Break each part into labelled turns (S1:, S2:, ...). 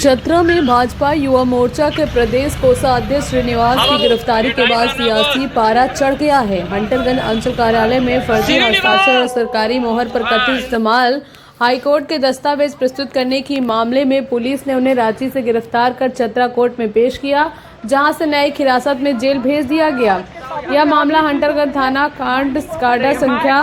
S1: चतरा में भाजपा युवा मोर्चा के प्रदेश कोषाध्यक्ष श्रीनिवास की गिरफ्तारी के बाद सियासी पारा चढ़ गया है। हंटरगंज अंचल कार्यालय में फर्जी हस्ताक्षर और सरकारी मोहर पर कथित इस्तेमाल हाईकोर्ट के दस्तावेज प्रस्तुत करने की मामले में पुलिस ने उन्हें रांची से गिरफ्तार कर चतरा कोर्ट में पेश किया, जहां से न्यायिक हिरासत में जेल भेज दिया गया। यह मामला हंटरगंज थाना कांड काडा संख्या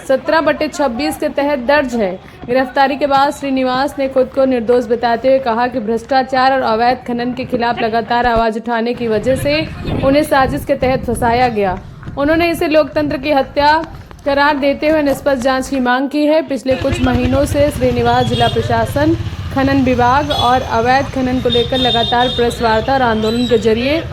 S1: 17/26 के तहत दर्ज है। गिरफ्तारी के बाद श्रीनिवास ने खुद को निर्दोष बताते हुए कहा कि भ्रष्टाचार और अवैध खनन के खिलाफ लगातार आवाज उठाने की वजह से उन्हें साजिश के तहत फंसाया गया। उन्होंने इसे लोकतंत्र की हत्या करार देते हुए निष्पक्ष जांच की मांग की है। पिछले कुछ महीनों से श्रीनिवास जिला प्रशासन, खनन विभाग और अवैध खनन को लेकर लगातार प्रेस वार्ता और आंदोलन के जरिए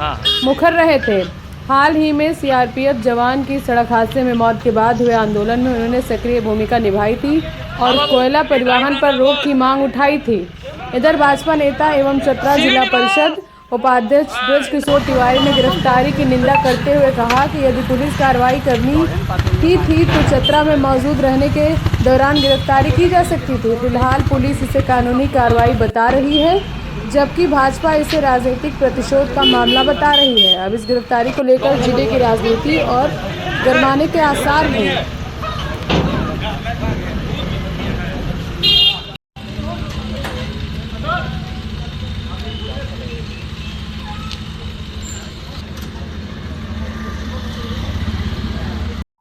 S1: मुखर रहे थे। हाल ही में सीआरपीएफ जवान की सड़क हादसे में मौत के बाद हुए आंदोलन में उन्होंने सक्रिय भूमिका निभाई थी और कोयला परिवहन पर रोक की मांग उठाई थी। इधर भाजपा नेता एवं चतरा जिला परिषद उपाध्यक्ष ब्रज किशोर तिवारी ने गिरफ्तारी की निंदा करते हुए कहा कि यदि पुलिस कार्रवाई करनी ही थी तो चतरा में मौजूद रहने के दौरान गिरफ्तारी की जा सकती थी। फिलहाल पुलिस इसे कानूनी कार्रवाई बता रही है, जबकि भाजपा इसे राजनीतिक प्रतिशोध का मामला बता रही है। अब इस गिरफ्तारी को लेकर जिले की राजनीति और गरमाने के आसार हैं।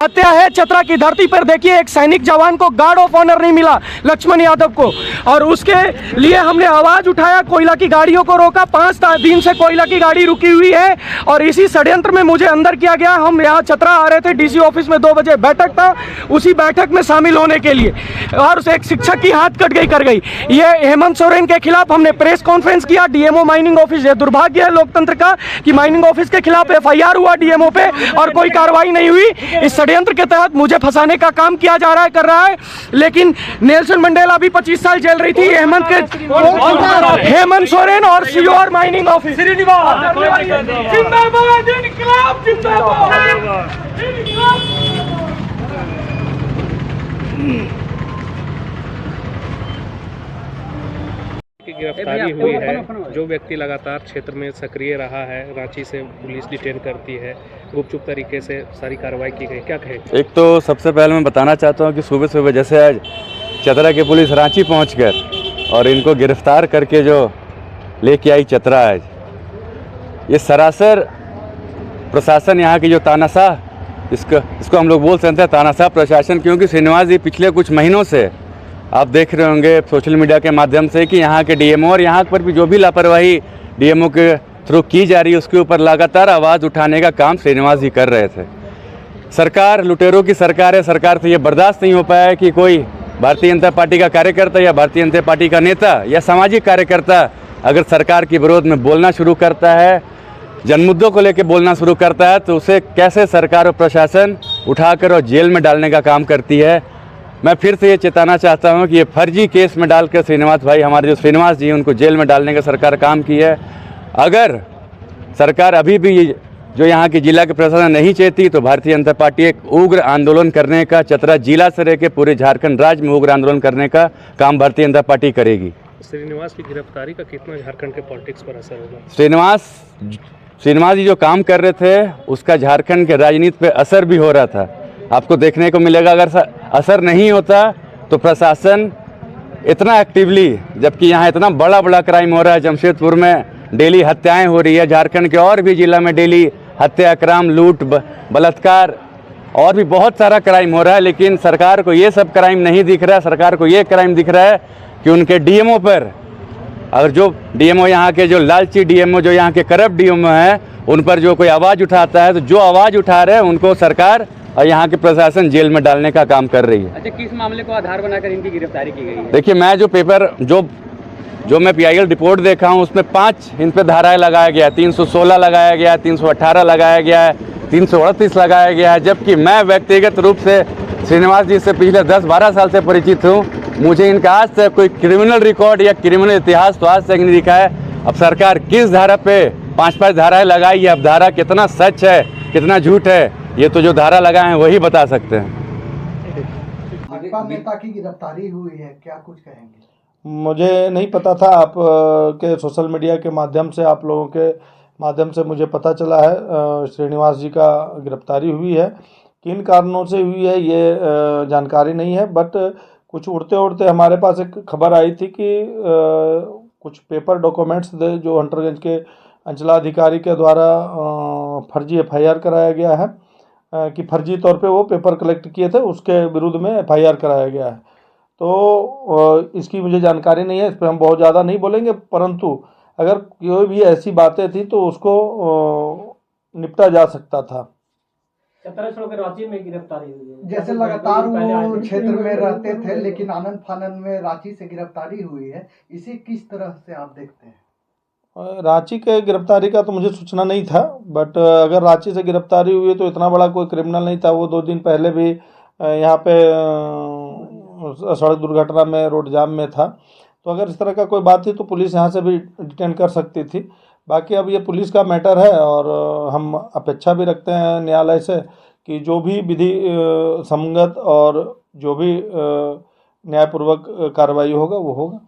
S2: हत्या है चतरा की धरती पर। देखिए, एक सैनिक जवान को गार्ड ऑफ ऑनर नहीं मिला, लक्ष्मण यादव को, और उसके लिए हमने आवाज उठाया, कोयला की गाड़ियों को रोका। 5 दिन से कोयला की गाड़ी रुकी हुई है और इसी षड्यंत्र में मुझे अंदर किया गया। हम यहाँ चतरा आ रहे थे, डीसी ऑफिस में 2 बजे बैठक था, उसी बैठक में शामिल होने के लिए, और एक शिक्षक की हाथ कट गई कर गई। ये हेमंत सोरेन के खिलाफ हमने प्रेस कॉन्फ्रेंस किया। डीएमओ माइनिंग ऑफिस, ये दुर्भाग्य है लोकतंत्र का कि माइनिंग ऑफिस के खिलाफ FIR हुआ डीएमओ पे और कोई कार्रवाई नहीं हुई। इस षड्यंत्र के तहत मुझे फंसाने का काम किया जा रहा है, कर रहा है। लेकिन नेल्सन मंडेला भी 25 साल जेल रही थी। हेमंत सोरेन और सीओ और माइनिंग ऑफिस
S3: की गिरफ्तारी हुई है। जो व्यक्ति लगातार क्षेत्र में सक्रिय रहा है, रांची से पुलिस डिटेन करती है, गुपचुप तरीके से सारी कार्रवाई की गई, क्या कहे?
S4: एक तो सबसे पहले मैं बताना चाहता हूं कि सुबह सुबह जैसे आज चतरा की पुलिस रांची पहुंचकर और इनको गिरफ्तार करके जो लेके आई चतरा आज, ये सरासर प्रशासन यहाँ की जो तानाशाह, इसको हम लोग बोल सकते हैं तानाशाह प्रशासन, क्योंकि श्रीनिवास जी पिछले कुछ महीनों से आप देख रहे होंगे सोशल मीडिया के माध्यम से कि यहाँ के डीएमओ और यहाँ पर भी जो भी लापरवाही डीएमओ के थ्रू की जा रही है, उसके ऊपर लगातार आवाज़ उठाने का काम श्रीनिवास जी कर रहे थे। सरकार लुटेरों की सरकार है। सरकार से ये बर्दाश्त नहीं हो पाया कि कोई भारतीय जनता पार्टी का कार्यकर्ता या भारतीय जनता पार्टी का नेता या सामाजिक कार्यकर्ता अगर सरकार के विरोध में बोलना शुरू करता है, जनमुद्दों को लेकर बोलना शुरू करता है, तो उसे कैसे सरकार और प्रशासन उठाकर और जेल में डालने का काम करती है। मैं फिर से ये चेताना चाहता हूँ कि ये फर्जी केस में डालकर श्रीनिवास भाई, हमारे जो श्रीनिवास जी, उनको जेल में डालने का सरकार काम की है। अगर सरकार अभी भी जो यहाँ की जिला के प्रशासन नहीं चाहती तो भारतीय जनता पार्टी एक उग्र आंदोलन करने का, चतरा जिला से लेकर पूरे झारखंड राज्य में उग्र आंदोलन करने का काम भारतीय जनता पार्टी करेगी।
S3: श्रीनिवास की गिरफ्तारी का कितना झारखंड के पॉलिटिक्स पर असर होगा?
S4: श्रीनिवास जी जो काम कर रहे थे उसका झारखंड के राजनीति पे असर भी हो रहा था, आपको देखने को मिलेगा। अगर असर नहीं होता तो प्रशासन इतना एक्टिवली, जबकि यहाँ इतना बड़ा बड़ा क्राइम हो रहा है, जमशेदपुर में डेली हत्याएं हो रही है, झारखंड के और भी जिला में डेली हत्या, क्राइम, लूट, बलात्कार और भी बहुत सारा क्राइम हो रहा है, लेकिन सरकार को ये सब क्राइम नहीं दिख रहा है। सरकार को ये क्राइम दिख रहा है कि उनके डीएमओ पर, अगर जो डीएमओ यहाँ के जो लालची डीएमओ, जो यहाँ के करप्ट डीएमओ हैं, उन पर जो कोई आवाज़ उठाता है, तो जो आवाज़ उठा रहे हैं उनको सरकार और यहाँ के प्रशासन जेल में डालने का काम कर रही है।
S5: अच्छा, किस मामले को आधार बनाकर इनकी गिरफ्तारी की गई है?
S4: देखिए, मैं जो पेपर जो मैं PIL रिपोर्ट देखा हूँ उसमें 5 इन पे धाराएं लगाया गया है। 316 लगाया गया है, 318 लगाया गया है, 338 लगाया गया है। जबकि मैं व्यक्तिगत रूप से श्रीनिवास जी से पिछले 10-12 साल से परिचित हूँ। मुझे इनका आज तक कोई क्रिमिनल रिकॉर्ड या क्रिमिनल इतिहास तो आज तक नहीं दिखा है। अब सरकार किस धारा पे 5-5 धाराएं लगाई है, अब धारा कितना सच है कितना झूठ है, ये तो जो धारा लगाए हैं वही बता सकते हैं।
S6: भाजपा नेता की गिरफ्तारी हुई है, क्या कुछ कहेंगे? मुझे नहीं पता था, आप के सोशल मीडिया के माध्यम से, आप लोगों के माध्यम से मुझे पता चला है श्रीनिवास जी का गिरफ्तारी हुई है। किन कारणों से हुई है ये जानकारी नहीं है, बट कुछ उड़ते उड़ते हमारे पास एक खबर आई थी कि कुछ पेपर डॉक्यूमेंट्स जो हंटरगंज के अंचलाधिकारी के द्वारा फर्जी एफआईआर कराया गया है, कि फर्जी तौर पे वो पेपर कलेक्ट किए थे, उसके विरुद्ध में एफआईआर कराया गया है। तो इसकी मुझे जानकारी नहीं है, इस पर हम बहुत ज़्यादा नहीं बोलेंगे, परंतु अगर कोई भी ऐसी बातें थी तो उसको निपटा जा सकता था।
S5: चतरा छोड़कर रांची में गिरफ्तारी हुई है।
S7: जैसे लगातार वो क्षेत्र में रहते थे, लेकिन आनंद फानन में रांची से गिरफ्तारी हुई है, इसे किस तरह से आप देखते हैं?
S6: रांची के गिरफ्तारी का तो मुझे सूचना नहीं था, बट अगर रांची से गिरफ्तारी हुई है तो इतना बड़ा कोई क्रिमिनल नहीं था। वो 2 दिन पहले भी यहाँ पे सड़क दुर्घटना में रोड जाम में था। तो अगर इस तरह का कोई बात थी तो पुलिस यहाँ से भी डिटेन कर सकती थी। बाकी अब ये पुलिस का मैटर है, और हम अपेक्षा भी रखते हैं न्यायालय से कि जो भी विधि संगत और जो भी न्यायपूर्वक कार्रवाई होगा वो होगा।